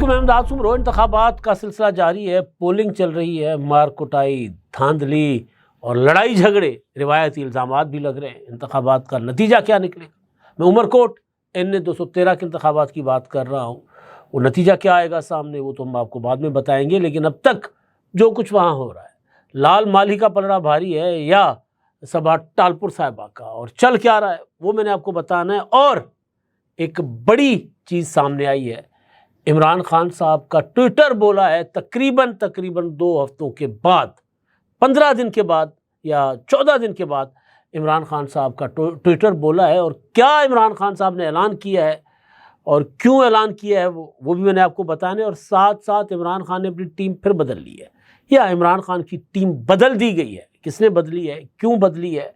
علیکم، میں امداد سمرو۔ انتخابات کا سلسلہ جاری ہے، پولنگ چل رہی ہے، مار کٹائی، دھاندلی اور لڑائی جھگڑے، روایتی الزامات بھی لگ رہے ہیں۔ انتخابات کا نتیجہ کیا نکلے گا؟ میں عمر کوٹ NA-213 کے انتخابات کی بات کر رہا ہوں۔ وہ نتیجہ کیا آئے گا سامنے وہ تو ہم آپ کو بعد میں بتائیں گے، لیکن اب تک جو کچھ وہاں ہو رہا ہے، لال مالی کا پلڑا بھاری ہے یا سبھا ٹالپور صاحبہ کا، اور چل کیا رہا ہے وہ میں نے آپ کو بتانا ہے۔ اور ایک بڑی چیز سامنے آئی ہے، عمران خان صاحب کا ٹویٹر بولا ہے تقریباً 2 ہفتوں کے بعد، 15 دن کے بعد یا 14 دن کے بعد عمران خان صاحب کا ٹویٹر بولا ہے۔ اور کیا عمران خان صاحب نے اعلان کیا ہے اور کیوں اعلان کیا ہے وہ بھی میں نے آپ کو بتانا ہے۔ اور ساتھ ساتھ عمران خان نے اپنی ٹیم پھر بدل لی ہے یا عمران خان کی ٹیم بدل دی گئی ہے، کس نے بدلی ہے، کیوں بدلی ہے،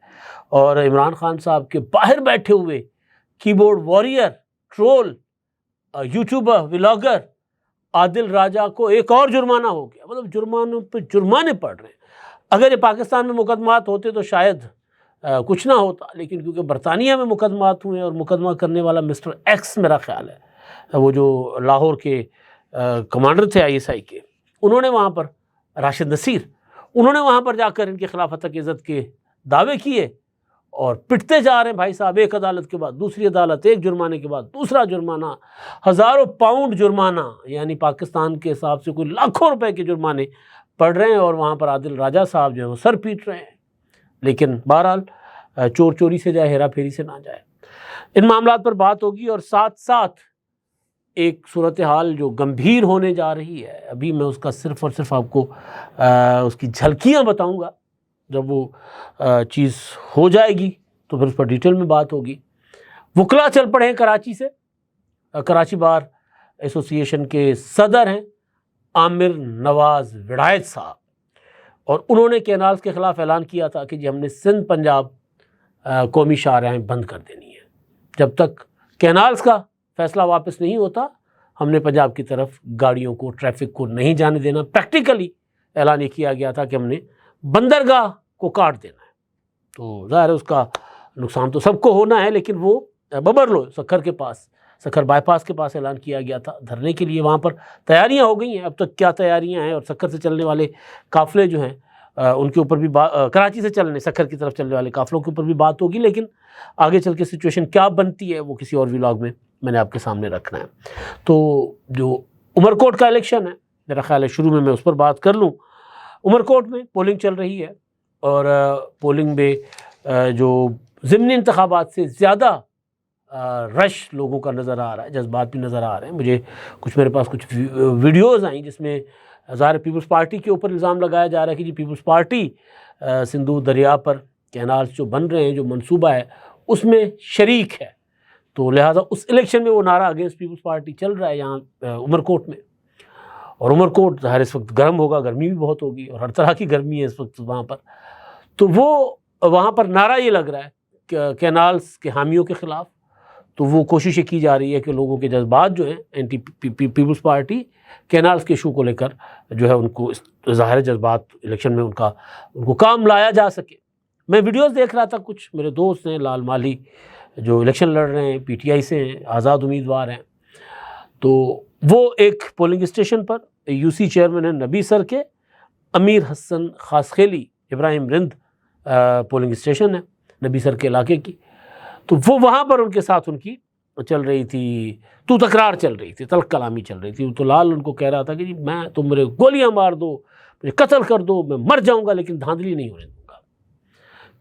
اور عمران خان صاحب کے باہر بیٹھے ہوئے keyboard warrior, troll, YouTuber, vlogger Adil Raja کو ایک اور جرمانہ ہو گیا۔ مطلب جرمانوں پہ جرمانے پڑ رہے ہیں۔ اگر یہ پاکستان میں مقدمات ہوتے تو شاید کچھ نہ ہوتا، لیکن کیونکہ برطانیہ میں مقدمات ہوئے اور مقدمہ کرنے والا مسٹر ایکس میرا خیال ہے، وہ جو لاہور کے کمانڈر تھے ISI کے، انہوں نے وہاں پر راشد نصیر، انہوں نے وہاں پر جا کر ان کے خلاف حق عزت کے دعوے کیے اور پٹتے جا رہے ہیں بھائی صاحب، ایک عدالت کے بعد دوسری عدالت، ایک جرمانے کے بعد دوسرا جرمانہ، ہزاروں پاؤنڈ جرمانہ، یعنی پاکستان کے حساب سے کوئی لاکھوں روپے کے جرمانے پڑ رہے ہیں، اور وہاں پر عادل راجہ صاحب جو ہیں وہ سر پیٹ رہے ہیں۔ لیکن بہرحال چور چوری سے جائے، ہیرا پھیری سے نہ جائے۔ ان معاملات پر بات ہوگی، اور ساتھ ساتھ ایک صورتحال جو گمبھیر ہونے جا رہی ہے، ابھی میں اس کا صرف اور صرف آپ کو اس کی جھلکیاں بتاؤں گا، جب وہ چیز ہو جائے گی تو پھر اس پر ڈیٹیل میں بات ہوگی۔ وکلا چل پڑے ہیں کراچی سے، کراچی بار ایسوسی ایشن کے صدر ہیں عامر نواز وڑائچ صاحب، اور انہوں نے کینالز کے خلاف اعلان کیا تھا کہ جی ہم نے سندھ پنجاب قومی شاہراہیں بند کر دینی ہے، جب تک کینالز کا فیصلہ واپس نہیں ہوتا ہم نے پنجاب کی طرف گاڑیوں کو، ٹریفک کو نہیں جانے دینا۔ پریکٹیکلی اعلان یہ کیا گیا تھا کہ ہم نے بندرگاہ کو کاٹ دینا ہے۔ تو ظاہر ہے اس کا نقصان تو سب کو ہونا ہے، لیکن وہ ببرلو سکھر کے پاس، سکھر بائی پاس کے پاس اعلان کیا گیا تھا دھرنے کے لیے، وہاں پر تیاریاں ہو گئی ہیں۔ اب تک کیا تیاریاں ہیں، اور سکھر سے چلنے والے قافلے جو ہیں ان کے اوپر بھی کراچی سے چلنے، سکھر کی طرف چلنے والے قافلوں کے اوپر بھی بات ہوگی، لیکن آگے چل کے سچویشن کیا بنتی ہے وہ کسی اور ولاگ میں نے آپ کے سامنے رکھنا ہے۔ تو جو عمر کوٹ کا الیکشن ہے، میرا خیال ہے شروع میں اس پر بات کر لوں۔ عمر کوٹ میں پولنگ چل رہی ہے، اور پولنگ میں جو ضمنی انتخابات سے زیادہ رش لوگوں کا نظر آ رہا ہے، جذبات بھی نظر آ رہے ہیں۔ مجھے میرے پاس کچھ ویڈیوز آئیں جس میں ظاہر پیپلز پارٹی کے اوپر الزام لگایا جا رہا ہے کہ جی پیپلز پارٹی سندھو دریا پر کینالز جو بن رہے ہیں، جو منصوبہ ہے اس میں شریک ہے، تو لہٰذا اس الیکشن میں وہ نعرہ اگینسٹ پیپلز پارٹی چل رہا ہے یہاں عمر کوٹ میں۔ اور عمر کوٹ ظاہر اس وقت گرم ہوگا، گرمی بھی بہت ہوگی، اور ہر طرح کی گرمی ہے اس وقت وہاں پر، تو وہ وہاں پر نعرہ یہ لگ رہا ہے کہ کینالز کے حامیوں کے خلاف۔ تو وہ کوشش یہ کی جا رہی ہے کہ لوگوں کے جذبات جو ہیں اینٹی پیپلز پارٹی کینالز کے ایشو کو لے کر جو ہے ان کو ظاہر جذبات الیکشن میں ان کو کام لایا جا سکے۔ میں ویڈیوز دیکھ رہا تھا، کچھ میرے دوست ہیں لال مالی جو الیکشن لڑ رہے ہیں، PTI سے ہیں، آزاد امیدوار ہیں، تو وہ ایک پولنگ اسٹیشن پر UC چیئرمین ہیں نبی سر کے، امیر حسن خاصخیلی ابراہیم رند پولنگ اسٹیشن ہے نبی سر کے علاقے کی، تو وہ وہاں پر ان کے ساتھ ان کی چل رہی تھی تو تکرار چل رہی تھی، تلخ کلامی چل رہی تھی۔ تو لال ان کو کہہ رہا تھا کہ جی میں تم میرے گولیاں مار دو، مجھے قتل کر دو، میں مر جاؤں گا لیکن دھاندلی نہیں ہونے دوں گا۔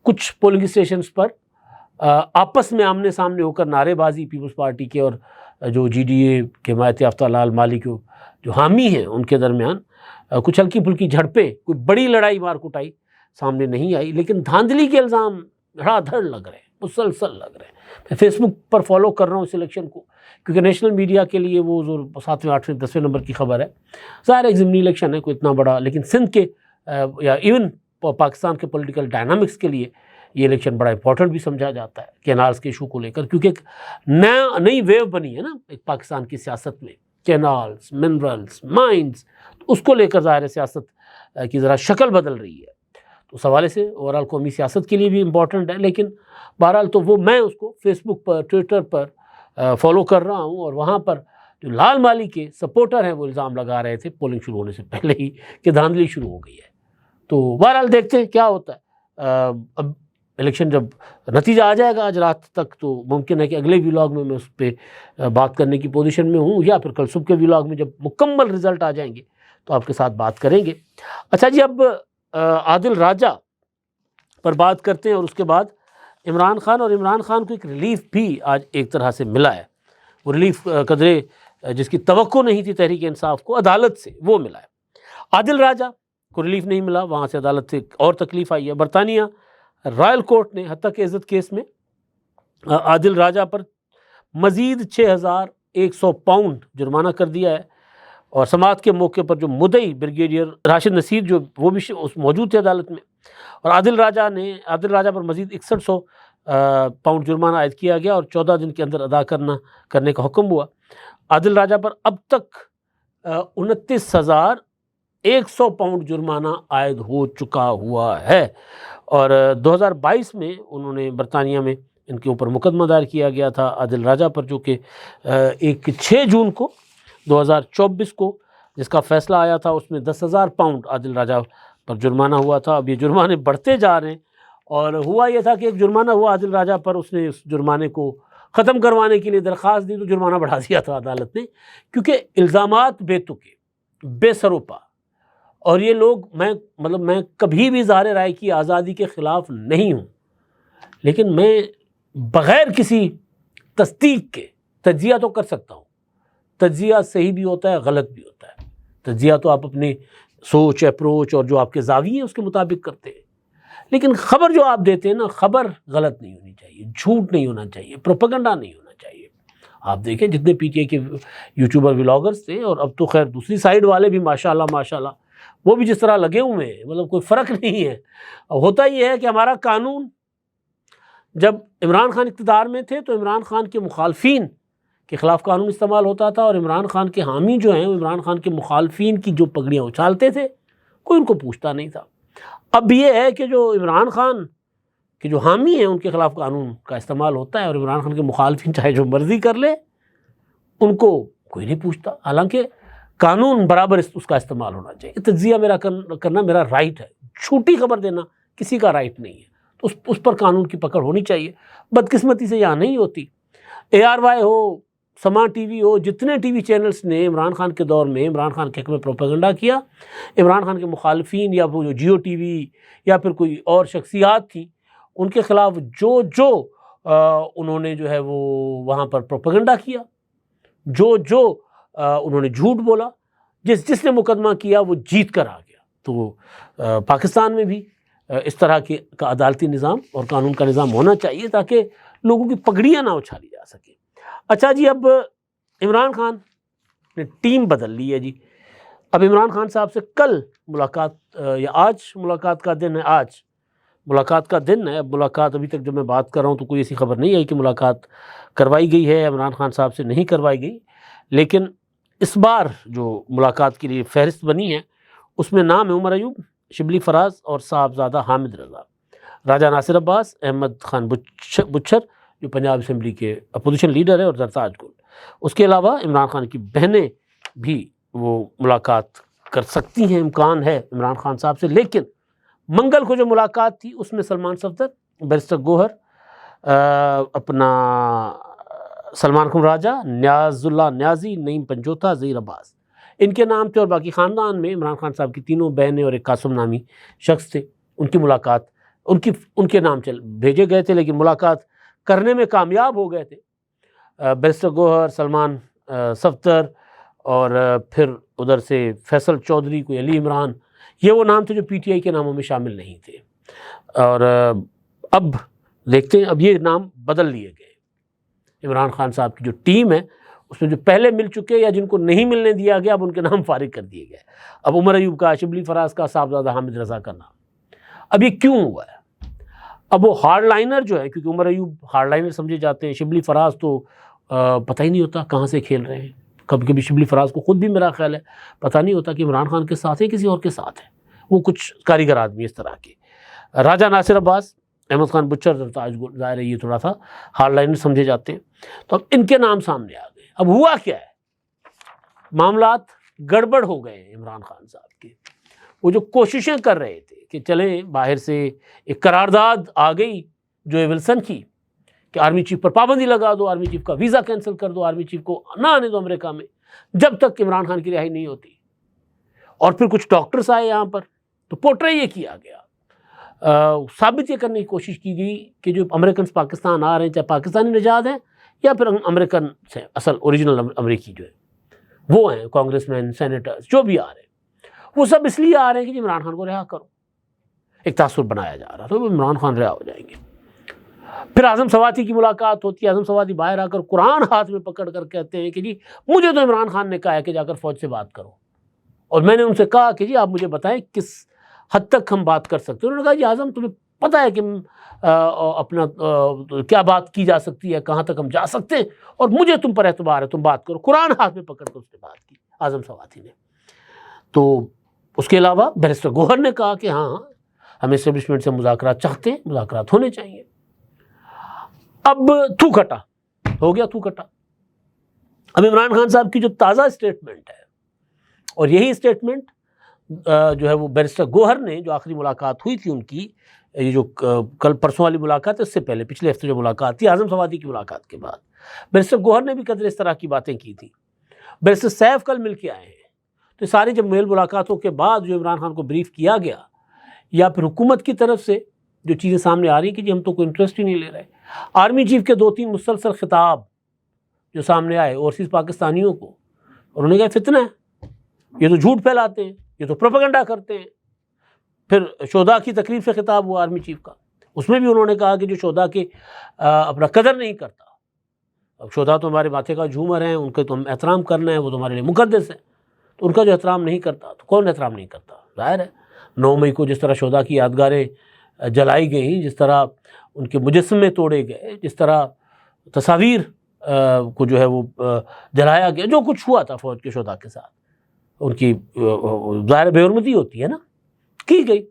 کچھ پولنگ اسٹیشنز پر آپس میں آمنے سامنے ہو کر نعرے بازی پیپلز پارٹی کے اور جو GDA کے حمایت یافتہ لال مالی کے جو حامی ہیں ان کے درمیان کچھ ہلکی پھلکی جھڑپیں، کوئی بڑی لڑائی مار کٹائی سامنے نہیں آئی، لیکن دھاندلی کے الزام دھڑا دھڑ لگ رہے ہیں، مسلسل لگ رہے ہیں۔ میں فیس بک پر فالو کر رہا ہوں اس الیکشن کو، کیونکہ نیشنل میڈیا کے لیے وہ 7ویں 8ویں 10ویں نمبر کی خبر ہے۔ ظاہر ایک ضمنی الیکشن ہے، کوئی اتنا بڑا، لیکن سندھ کے یا ایون پاکستان کے پولیٹیکل ڈائنامکس کے لیے یہ الیکشن بڑا امپورٹنٹ بھی سمجھا جاتا ہے کینالز کے ایشو کو لے کر، کیونکہ ایک نئی ویو بنی ہے نا ایک پاکستان کی سیاست میں، کینالز، منرلز، مائنز، اس کو لے کر ظاہر سیاست کی ذرا شکل بدل رہی ہے۔ تو اس حوالے سے اوورآل قومی سیاست کے لیے بھی امپورٹنٹ ہے، لیکن بہرحال تو وہ میں اس کو فیس بک پر، ٹویٹر پر فالو کر رہا ہوں، اور وہاں پر جو لال مالی کے سپورٹر ہیں وہ الزام لگا رہے تھے پولنگ شروع ہونے سے پہلے ہی کہ دھاندلی شروع ہو گئی ہے۔ تو بہرحال دیکھتے ہیں کیا ہوتا ہے۔ اب الیکشن جب نتیجہ آ جائے گا آج رات تک تو ممکن ہے کہ اگلے ولاگ میں اس پہ بات کرنے کی پوزیشن میں ہوں، یا پھر کل صبح کے ولاگ میں جب مکمل رزلٹ آ جائیں گے تو آپ کے ساتھ بات کریں گے۔ اچھا جی، اب عادل راجہ پر بات کرتے ہیں، اور اس کے بعد عمران خان، اور عمران خان کو ایک ریلیف بھی آج ایک طرح سے ملا ہے۔ وہ ریلیف قدرے جس کی توقع نہیں تھی تحریک انصاف کو عدالت سے، وہ ملا ہے۔ عادل راجہ کو ریلیف نہیں ملا، وہاں سے عدالت سے اور تکلیف آئی ہے۔ برطانیہ رائل کورٹ نے حتیٰ کہ عزت کیس میں عادل راجہ پر مزید 6100 پاؤنڈ جرمانہ کر دیا ہے، اور سماعت کے موقع پر جو مدعی بریگیڈیئر راشد نصیر جو وہ بھی موجود تھے عدالت میں، اور عادل راجہ پر مزید 6100 پاؤنڈ جرمانہ عائد کیا گیا، اور 14 دن کے اندر ادا کرنے کا حکم ہوا۔ عادل راجہ پر اب تک 29,100 پاؤنڈ جرمانہ عائد ہو چکا ہوا ہے، اور 2022 میں انہوں نے برطانیہ میں ان کے اوپر مقدمہ دائر کیا گیا تھا عادل راجہ پر، جو کہ 6 جون کو 2024 کو جس کا فیصلہ آیا تھا، اس میں 10,000 پاؤنڈ عادل راجہ پر جرمانہ ہوا تھا۔ اب یہ جرمانے بڑھتے جا رہے ہیں، اور ہوا یہ تھا کہ ایک جرمانہ ہوا عادل راجہ پر، اس نے اس جرمانے کو ختم کروانے کے لیے درخواست دی تو جرمانہ بڑھا دیا تھا عدالت نے، کیونکہ الزامات بے تکے، بے سروپا، اور یہ لوگ میں کبھی بھی ظاہر رائے کی آزادی کے خلاف نہیں ہوں، لیکن میں بغیر کسی تصدیق کے تجزیہ تو کر سکتا ہوں۔ تجزیہ صحیح بھی ہوتا ہے، غلط بھی ہوتا ہے۔ تجزیہ تو آپ اپنی سوچ، اپروچ اور جو آپ کے زاویے ہیں اس کے مطابق کرتے ہیں، لیکن خبر جو آپ دیتے ہیں نا، خبر غلط نہیں ہونی چاہیے، جھوٹ نہیں ہونا چاہیے، پروپیگنڈا نہیں ہونا چاہیے۔ آپ دیکھیں جتنے پی ٹی آئی کے یوٹیوبر ولاگرز تھے، اور اب تو خیر دوسری سائیڈ والے بھی ماشاءاللہ وہ بھی جس طرح لگے ہوئے ہیں، مطلب کوئی فرق نہیں ہے۔ ہوتا یہ ہے کہ ہمارا قانون، جب عمران خان اقتدار میں تھے تو عمران خان کے مخالفین کے خلاف قانون استعمال ہوتا تھا، اور عمران خان کے حامی جو ہیں وہ عمران خان کے مخالفین کی جو پگڑیاں اچھالتے تھے، کوئی ان کو پوچھتا نہیں تھا۔ اب یہ ہے کہ جو عمران خان کے جو حامی ہیں ان کے خلاف قانون کا استعمال ہوتا ہے، اور عمران خان کے مخالفین چاہے جو مرضی کر لے، ان کو کوئی نہیں پوچھتا، حالانکہ قانون برابر اس کا استعمال ہونا چاہیے۔ تجزیہ کرنا میرا رائٹ ہے، جھوٹی خبر دینا کسی کا رائٹ نہیں ہے، تو اس پر قانون کی پکڑ ہونی چاہیے۔ بدقسمتی سے یہاں نہیں ہوتی۔ ARY ہو، سما ٹی وی ہو، جتنے ٹی وی چینلز نے عمران خان کے دور میں عمران خان کے حق میں پروپیگنڈا کیا، عمران خان کے مخالفین یا وہ جو جیو ٹی وی یا پھر کوئی اور شخصیات تھیں، ان کے خلاف جو انہوں نے جو ہے وہ وہاں پر پروپیگنڈا کیا، جو انہوں نے جھوٹ بولا، جس نے مقدمہ کیا وہ جیت کر آ گیا۔ تو پاکستان میں بھی اس طرح کا عدالتی نظام اور قانون کا نظام ہونا چاہیے تاکہ لوگوں کی پگڑیاں نہ اچھالی جا سکیں۔ اچھا جی، اب عمران خان نے ٹیم بدل لی ہے جی۔ اب عمران خان صاحب سے کل ملاقات یا آج ملاقات کا دن ہے، آج ملاقات کا دن ہے۔ اب ملاقات ابھی تک جب میں بات کر رہا ہوں تو کوئی ایسی خبر نہیں آئی کہ ملاقات کروائی گئی ہے، عمران خان صاحب سے نہیں کروائی گئی، لیکن اس بار جو ملاقات کے لیے فہرست بنی ہے اس میں نام ہے عمر ایوب، شبلی فراز اور صاحبزادہ حامد رضا، راجہ ناصر عباس، احمد خان بچھر جو پنجاب اسمبلی کے اپوزیشن لیڈر ہے، اور زرتاج گل۔ اس کے علاوہ عمران خان کی بہنیں بھی وہ ملاقات کر سکتی ہیں، امکان ہے عمران خان صاحب سے۔ لیکن منگل کو جو ملاقات تھی اس میں سلمان صفدر، بیرسٹر گوہر، اپنا سلمان خان راجہ، نیاز اللہ نیازی، نعیم پنجوتا، ظہیر عباس، ان کے نام تھے، اور باقی خاندان میں عمران خان صاحب کی 3 بہنیں اور ایک قاسم نامی شخص تھے۔ ان کی ملاقات ان کے نام بھیجے گئے تھے، لیکن ملاقات کرنے میں کامیاب ہو گئے تھے۔ بیرسٹر گوہر، سلمان صفدر، اور پھر ادھر سے فیصل چودھری، کوئی علی عمران، یہ وہ نام تھے جو پی ٹی آئی کے ناموں میں شامل نہیں تھے۔ اور اب دیکھتے ہیں، اب یہ نام بدل لیے گئے۔ عمران خان صاحب کی جو ٹیم ہے اس میں جو پہلے مل چکے یا جن کو نہیں ملنے دیا گیا، اب ان کے نام فارغ کر دیے گئے۔ اب عمر ایوب کا، شبلی فراز کا، صاحبزادہ حامد رضا کا نام۔ اب یہ کیوں ہوا ہے؟ اب وہ ہارڈ لائنر جو ہے، کیونکہ عمر ایوب ہارڈ لائنر سمجھے جاتے ہیں، شبلی فراز تو پتہ ہی نہیں ہوتا کہاں سے کھیل رہے ہیں۔ کبھی کبھی شبلی فراز کو خود بھی میرا خیال ہے پتہ نہیں ہوتا کہ عمران خان کے ساتھ ہے کسی اور کے ساتھ ہے، وہ کچھ کاریگر آدمی اس طرح کے۔ راجہ ناصر عباس، احمد خان بچر، زرتاج گل، ظاہر ہے یہ تھوڑا سا ہارڈ لائنر سمجھے جاتے ہیں، تو اب ان کے نام سامنے آ گئے۔ اب ہوا کیا ہے؟ معاملات گڑبڑ ہو گئے ہیں عمران خان صاحب کے. وہ جو کوششیں کر رہے تھے کہ چلیں باہر سے ایک قرارداد آ گئی جو ولسن کی کہ آرمی چیف پر پابندی لگا دو، آرمی چیف کا ویزا کینسل کر دو، آرمی چیف کو نہ آنے دو امریکہ میں جب تک عمران خان کی رہائی نہیں ہوتی. اور پھر کچھ ڈاکٹرز آئے یہاں پر تو پورٹرے یہ کیا گیا، ثابت یہ کرنے کی کوشش کی گئی کہ جو امریکنز پاکستان آ رہے ہیں چاہے پاکستانی نژاد ہیں یا پھر امریکن سے اصل اوریجنل امریکی جو ہے وہ ہیں، کانگریس مین، سینیٹرز جو بھی آ رہے ہیں وہ سب اس لیے آ رہے ہیں کہ عمران خان کو رہا کرو. ایک تاثر بنایا جا رہا تو عمران خان رہا ہو جائیں گے. پھر اعظم سواتی کی ملاقات ہوتی ہے، اعظم سواتی باہر آ کر قرآن ہاتھ میں پکڑ کر کہتے ہیں کہ جی مجھے تو عمران خان نے کہا ہے کہ جا کر فوج سے بات کرو، اور میں نے ان سے کہا کہ جی آپ مجھے بتائیں کس حد تک ہم بات کر سکتے ہیں. انہوں نے کہا جی اعظم تمہیں پتہ ہے کہ اپنا کیا بات کی جا سکتی ہے، کہاں تک ہم جا سکتے ہیں، اور مجھے تم پر اعتبار ہے، تم بات کرو. قرآن ہاتھ میں پکڑ کر اس نے بات کی اعظم سواتی نے. تو اس کے علاوہ بیرسٹر گوہر نے کہا کہ ہاں ہم اسٹیبلشمنٹ سے مذاکرات چاہتے ہیں، مذاکرات ہونے چاہیے. اب تھو کٹا ہو گیا، تھو کٹا. اب عمران خان صاحب کی جو تازہ اسٹیٹمنٹ ہے، اور یہی اسٹیٹمنٹ جو ہے وہ بیرسٹر گوہر نے جو آخری ملاقات ہوئی تھی ان کی، یہ جو کل پرسوں والی ملاقات ہے اس سے پہلے پچھلے ہفتے جو ملاقات تھی اعظم سواتی کی ملاقات کے بعد، بیرسٹر گوہر نے بھی قدر اس طرح کی باتیں کی تھی. بیرسٹر سیف کل مل کے آئے ہیں. تو ساری جب میل ملاقاتوں کے بعد جو عمران خان کو بریف کیا گیا یا پھر حکومت کی طرف سے جو چیزیں سامنے آ رہی ہیں کہ جی ہم تو کوئی انٹرسٹ ہی نہیں لے رہے. آرمی چیف کے 2-3 مسلسل خطاب جو سامنے آئے اوورسیز پاکستانیوں کو، انہوں نے کہا فتنہ ہے، یہ تو جھوٹ پھیلاتے ہیں، یہ تو پروپیگنڈا کرتے ہیں. پھر شہداء کی تقریب سے خطاب ہوا آرمی چیف کا، اس میں بھی انہوں نے کہا کہ جو شہداء کے اپنا قدر نہیں کرتا، اب شہداء تو ہمارے ماتھے کا جھومر ہیں، ان کا تو ہم احترام کرنا ہے، وہ تو ہمارے لیے مقدس ہیں، تو ان کا جو احترام نہیں کرتا تو کون احترام نہیں کرتا. ظاہر ہے 9 مئی کو جس طرح شہداء کی یادگاریں جلائی گئیں، جس طرح ان کے مجسمے توڑے گئے، جس طرح تصاویر کو جو ہے وہ جلایا گیا، جو کچھ ہوا تھا فوج کے شہداء کے ساتھ ان کی ظاہر بے حرمتی ہوتی ہے نا، کی گئی،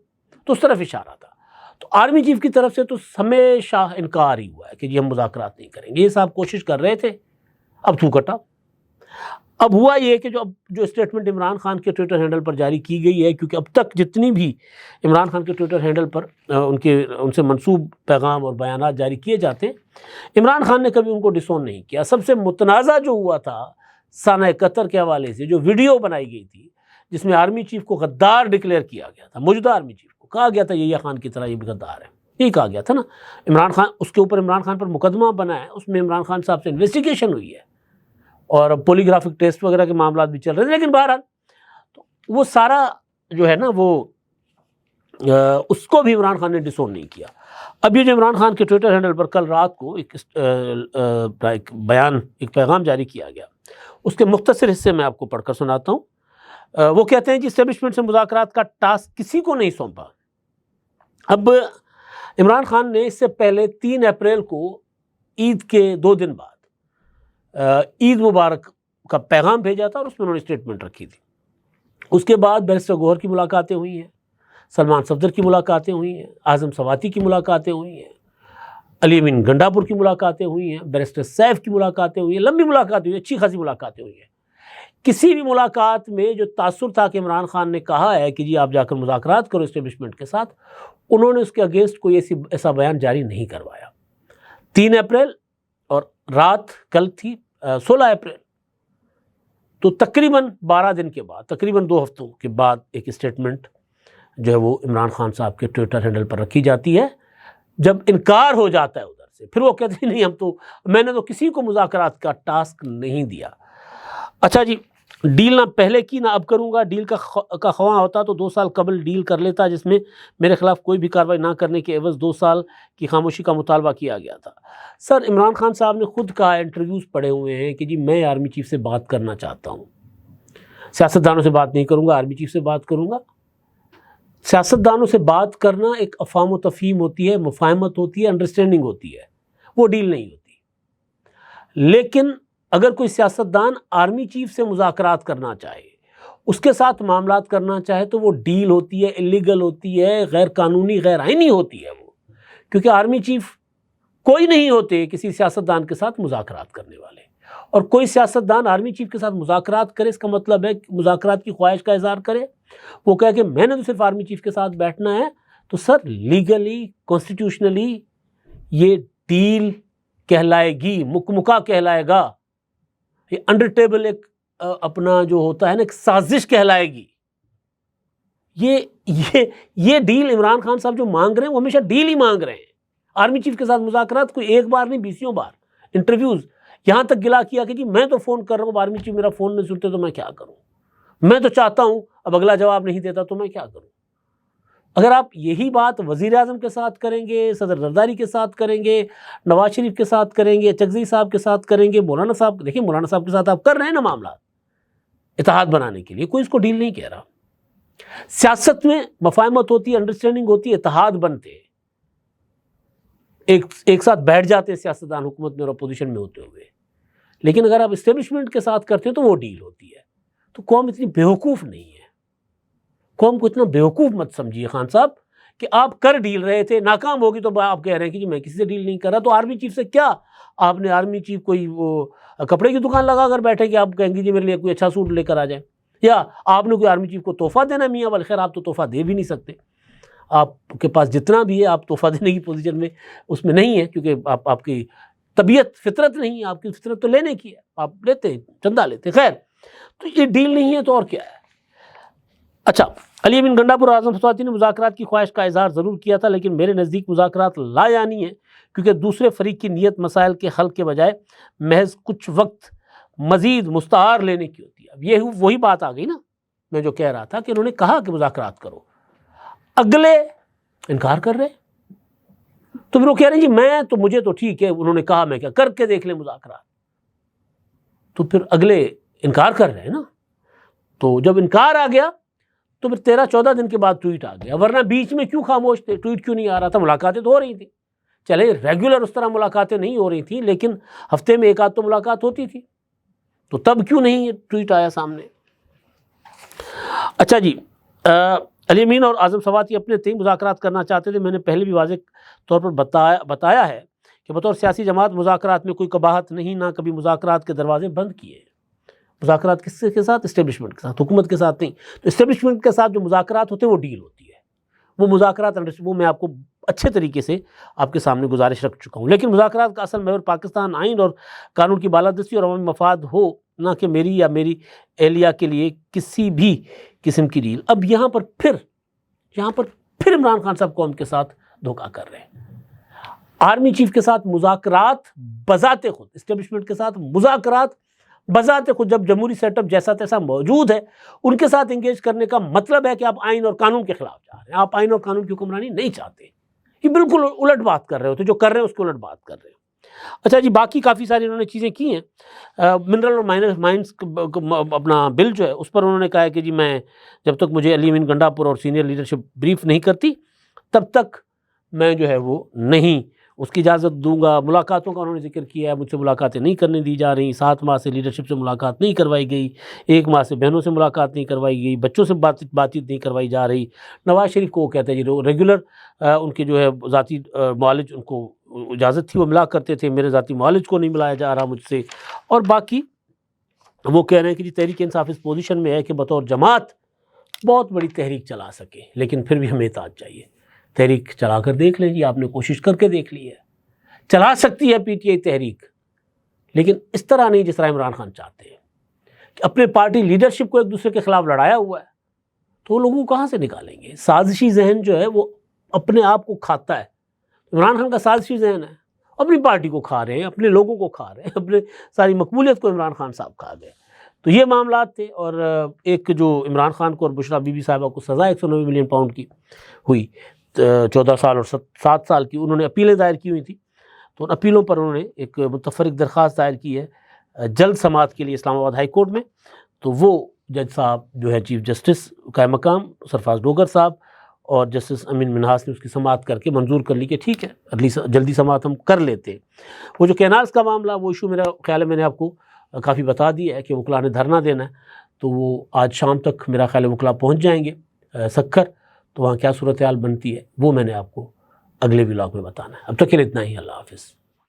تو اس طرف اشارہ تھا. تو آرمی چیف کی طرف سے تو ہمیشہ انکار ہی ہوا ہے کہ جی ہم مذاکرات نہیں کریں گے. یہ صاحب کوشش کر رہے تھے، اب تھو کٹا. اب ہوا یہ کہ جو اسٹیٹمنٹ عمران خان کے ٹویٹر ہینڈل پر جاری کی گئی ہے، کیونکہ اب تک جتنی بھی عمران خان کے ٹویٹر ہینڈل پر ان سے منسوب پیغام اور بیانات جاری کیے جاتے ہیں، عمران خان نے کبھی ان کو ڈسون نہیں کیا. سب سے متنازع جو ہوا تھا سانہ قطر کے حوالے سے جو ویڈیو بنائی گئی تھی جس میں آرمی چیف کو غدار ڈکلیئر کیا گیا تھا، موجودہ آرمی چیف کو کہا گیا تھا یحییٰ خان کی طرح یہ بھی غدار ہے، یہی کہا گیا تھا نا. عمران خان اس کے اوپر عمران خان پر مقدمہ بنا ہے، اس میں عمران خان صاحب سے انویسٹیگیشن ہوئی ہے اور پولی گرافک ٹیسٹ وغیرہ کے معاملات بھی چل رہے ہیں. لیکن بہرحال تو وہ سارا جو ہے نا وہ اس کو بھی عمران خان نے ڈسون نہیں کیا. اب یہ جو عمران خان کے ٹویٹر ہینڈل پر کل رات کو ایک بیان، ایک پیغام جاری کیا گیا، اس کے مختصر حصے میں آپ کو پڑھ کر سناتا ہوں. وہ کہتے ہیں جی اسٹیبلشمنٹ سے مذاکرات کا ٹاسک کسی کو نہیں سونپا. اب عمران خان نے اس سے پہلے 3 اپریل کو عید کے 2 دن بعد عید مبارک کا پیغام بھیجا تھا اور اس میں انہوں نے اسٹیٹمنٹ رکھی تھی. اس کے بعد بیرسٹر گوہر کی ملاقاتیں ہوئی ہیں، سلمان صفدر کی ملاقاتیں ہوئی ہیں، اعظم سواتی کی ملاقاتیں ہوئی ہیں، علی امین گنڈاپور کی ملاقاتیں ہوئی ہیں، بیرسٹر سیف کی ملاقاتیں ہوئی ہیں، لمبی ملاقاتیں ہوئی ہیں، اچھی خاصی ملاقاتیں ہوئی ہیں. کسی بھی ملاقات میں جو تاثر تھا کہ عمران خان نے کہا ہے کہ جی آپ جا کر مذاکرات کرو اسٹیبلشمنٹ کے ساتھ، انہوں نے اس کے اگینسٹ کوئی ایسا بیان جاری نہیں کروایا. 3 اپریل اور رات کل تھی 16 اپریل، تو تقریباً 12 دن کے بعد، تقریباً 2 ہفتوں کے بعد ایک اسٹیٹمنٹ جو ہے وہ عمران خان صاحب کے ٹویٹر ہینڈل پر رکھی جاتی ہے. جب انکار ہو جاتا ہے ادھر سے، پھر وہ کہتے ہیں نہیں میں نے تو کسی کو مذاکرات کا ٹاسک نہیں دیا. اچھا جی، ڈیل نہ پہلے کی نہ اب کروں گا. ڈیل کا خواہاں ہوتا تو 2 سال قبل ڈیل کر لیتا، جس میں میرے خلاف کوئی بھی کارروائی نہ کرنے کے عوض 2 سال کی خاموشی کا مطالبہ کیا گیا تھا. سر عمران خان صاحب نے خود کہا، انٹرویوز پڑے ہوئے ہیں کہ جی میں آرمی چیف سے بات کرنا چاہتا ہوں، سیاستدانوں سے بات نہیں کروں گا، آرمی چیف سے بات کروں گا. سیاستدانوں سے بات کرنا ایک افہام و تفہیم ہوتی ہے، مفاہمت ہوتی ہے، انڈرسٹینڈنگ ہوتی ہے، وہ ڈیل نہیں ہوتی. لیکن اگر کوئی سیاستدان آرمی چیف سے مذاکرات کرنا چاہے، اس کے ساتھ معاملات کرنا چاہے، تو وہ ڈیل ہوتی ہے، اللیگل ہوتی ہے، غیر قانونی، غیر آئینی ہوتی ہے وہ، کیونکہ آرمی چیف کوئی نہیں ہوتے کسی سیاستدان کے ساتھ مذاکرات کرنے والے. اور کوئی سیاستدان آرمی چیف کے ساتھ مذاکرات کرے، اس کا مطلب ہے کہ مذاکرات کی خواہش کا اظہار کرے، وہ کہے کہ میں نے تو صرف آرمی چیف کے ساتھ بیٹھنا ہے، تو سر لیگلی کانسٹیٹیوشنلی یہ ڈیل کہلائے گی، مکمکا کہلائے گا، یہ انڈر ٹیبل ایک اپنا جو ہوتا ہے نا ایک سازش کہلائے گی۔ یہ ڈیل عمران خان صاحب جو مانگ رہے ہیں وہ ہمیشہ ڈیل ہی مانگ رہے ہیں۔ آرمی چیف کے ساتھ مذاکرات کوئی ایک بار نہیں، 20 بار انٹرویوز، یہاں تک گلا کیا کہ جی میں تو فون کر رہا ہوں، آرمی چیف میرا فون نہیں سنتے تو میں کیا کروں، میں تو چاہتا ہوں، اب اگلا جواب نہیں دیتا تو میں کیا کروں۔ اگر آپ یہی بات وزیر اعظم کے ساتھ کریں گے، صدر زرداری کے ساتھ کریں گے، نواز شریف کے ساتھ کریں گے، چکزئی صاحب کے ساتھ کریں گے، مولانا صاحب، دیکھیں مولانا صاحب کے ساتھ آپ کر رہے ہیں نا معاملات اتحاد بنانے کے لیے، کوئی اس کو ڈیل نہیں کہہ رہا۔ سیاست میں مفاہمت ہوتی ہے، انڈرسٹینڈنگ ہوتی ہے، اتحاد بنتے ہیں، ایک ساتھ بیٹھ جاتے ہیں سیاستدان حکومت میں اور اپوزیشن میں ہوتے ہوئے، لیکن اگر آپ اسٹیبلشمنٹ کے ساتھ کرتے ہیں تو وہ ڈیل ہوتی ہے۔ تو قوم اتنی بیوقوف نہیں ہے، قوم کو اتنا بیوقوف مت سمجھیے خان صاحب کہ آپ کر ڈیل رہے تھے، ناکام ہوگی تو آپ کہہ رہے ہیں کہ جی میں کسی سے ڈیل نہیں کر رہا، تو آرمی چیف سے کیا آپ نے آرمی چیف کوئی وہ کپڑے کی دکان لگا کر بیٹھے کہ آپ کہیں گے جی میرے لیے کوئی اچھا سوٹ لے کر آ جائیں، یا آپ نے کوئی آرمی چیف کو تحفہ دینا ہے؟ میاں بالخیر آپ تو تحفہ دے بھی نہیں سکتے، آپ کے پاس جتنا بھی ہے آپ تحفہ دینے کی پوزیشن میں اس میں نہیں ہے، کیونکہ آپ کی طبیعت فطرت نہیں ہے، آپ کی فطرت تو لینے کی ہے، آپ لیتے ہیں، چندہ لیتے، خیر تو یہ ڈیل نہیں ہے تو اور کیا ہے۔ اچھا، علی امین گنڈاپور اور اعظم فسواتی نے مذاکرات کی خواہش کا اظہار ضرور کیا تھا، لیکن میرے نزدیک مذاکرات لا یعنی ہے، کیونکہ دوسرے فریق کی نیت مسائل کے حل کے بجائے محض کچھ وقت مزید مستعار لینے کی ہوتی ہے۔ اب یہ وہی بات آ گئی نا میں جو کہہ رہا تھا کہ انہوں نے کہا کہ مذاکرات کرو، اگلے انکار کر رہے، تو پھر وہ کہہ رہے ہیں جی میں تو مجھے تو ٹھیک ہے، انہوں نے کہا میں کیا کر کے دیکھ لیں مذاکرات، تو پھر اگلے انکار کر رہے ہیں نا، تو جب انکار آ گیا تو پھر 13-14 دن کے بعد ٹویٹ آ گیا، ورنہ بیچ میں کیوں خاموش تھے، ٹویٹ کیوں نہیں آ رہا تھا؟ ملاقاتیں تو ہو رہی تھیں، چلے ریگولر اس طرح ملاقاتیں نہیں ہو رہی تھیں، لیکن ہفتے میں ایک آدھ تو ملاقات ہوتی تھی، تو تب کیوں نہیں یہ ٹویٹ آیا سامنے؟ اچھا جی، علی امین اور اعظم فسواتی اپنے تئیں مذاکرات کرنا چاہتے تھے، میں نے پہلے بھی واضح طور پر بتایا ہے کہ بطور سیاسی جماعت مذاکرات میں کوئی قباحت نہیں، نہ کبھی مذاکرات کے دروازے بند کیے۔ مذاکرات کس کے ساتھ؟ اسٹیبلشمنٹ کے ساتھ، حکومت کے ساتھ نہیں۔ تو اسٹیبلشمنٹ کے ساتھ جو مذاکرات ہوتے ہیں وہ ڈیل ہوتی ہے، وہ مذاکرات وہ میں آپ کو اچھے طریقے سے آپ کے سامنے گزارش رکھ چکا ہوں، لیکن مذاکرات کا اصل محور پاکستان آئین اور قانون کی بالادستی اور عوامی مفاد ہو، نہ کہ میری یا میری اہلیہ کے لیے کسی بھی قسم کی ڈیل۔ اب یہاں پر پھر عمران خان صاحب قوم کے ساتھ دھوکہ کر رہے ہیں۔ آرمی چیف کے ساتھ مذاکرات بذات خود، اسٹیبلشمنٹ کے ساتھ مذاکرات بذات خود، جب جمہوری سیٹ اپ جیسا تیسا موجود ہے، ان کے ساتھ انگیج کرنے کا مطلب ہے کہ آپ آئین اور قانون کے خلاف جا رہے ہیں، آپ آئین اور قانون کی حکمرانی نہیں چاہتے، یہ بالکل الٹ بات کر رہے ہوتے، جو کر رہے ہیں اس کو الٹ بات کر رہے ہیں۔ اچھا جی، باقی کافی ساری انہوں نے چیزیں کی ہیں۔ منرل اور مائنس اپنا بل جو ہے اس پر انہوں نے کہا ہے کہ جی میں جب تک مجھے علی امین گنڈاپور اور سینئر لیڈرشپ بریف نہیں کرتی تب تک میں جو ہے وہ نہیں اس کی اجازت دوں گا۔ ملاقاتوں کا انہوں نے ذکر کیا ہے، مجھ سے ملاقاتیں نہیں کرنے دی جا رہی، 7 ماہ سے لیڈرشپ سے ملاقات نہیں کروائی گئی، 1 ماہ سے بہنوں سے ملاقات نہیں کروائی گئی، بچوں سے بات چیت نہیں کروائی جا رہی۔ نواز شریف کو وہ کہتے ہیں جی ریگولر ان کے جو ہے ذاتی معالج ان کو اجازت تھی وہ ملا کرتے تھے، میرے ذاتی معالج کو نہیں ملایا جا رہا مجھ سے، اور باقی وہ کہہ رہے ہیں کہ جی تحریک انصاف اس پوزیشن میں ہے کہ بطور جماعت بہت بڑی تحریک چلا سکے، لیکن پھر بھی ہمیں اطاعت چاہیے۔ تحریک چلا کر دیکھ لیں جی، آپ نے کوشش کر کے دیکھ لی ہے، چلا سکتی ہے پی ٹی آئی تحریک، لیکن اس طرح نہیں جس طرح عمران خان چاہتے ہیں کہ اپنے پارٹی لیڈرشپ کو ایک دوسرے کے خلاف لڑایا ہوا ہے، تو وہ لوگوں کو کہاں سے نکالیں گے؟ سازشی ذہن جو ہے وہ اپنے آپ کو کھاتا ہے، عمران خان کا سازشی ذہن ہے، اپنی پارٹی کو کھا رہے ہیں، اپنے لوگوں کو کھا رہے ہیں، اپنے ساری مقبولیت کو عمران خان صاحب کھا گئے۔ تو یہ معاملات تھے، اور ایک جو عمران خان کو اور بشرا بی بی صاحبہ کو سزا 190 ملین پاؤنڈ کی ہوئی، 14 سال اور 7 سال کی، انہوں نے اپیلیں دائر کی ہوئی تھیں، تو ان اپیلوں پر انہوں نے ایک متفرق درخواست دائر کی ہے جلد سماعت کے لیے اسلام آباد ہائی کورٹ میں، تو وہ جج صاحب جو ہے چیف جسٹس قائم مقام سرفراز ڈوگر صاحب اور جسٹس امین منہاس نے اس کی سماعت کر کے منظور کر لی کہ ٹھیک ہے جلدی سماعت ہم کر لیتے ہیں۔ وہ جو کینالز کا معاملہ، وہ ایشو میرا خیال ہے میں نے آپ کو کافی بتا دیا ہے کہ وکلاء نے دھرنا دینا ہے، تو وہ آج شام تک میرا خیال ہے وکلاء پہنچ جائیں گے سکھر، تو وہاں کیا صورتحال بنتی ہے وہ میں نے آپ کو اگلے ولاگ میں بتانا ہے۔ اب تک کے لیے اتنا ہی، اللہ حافظ۔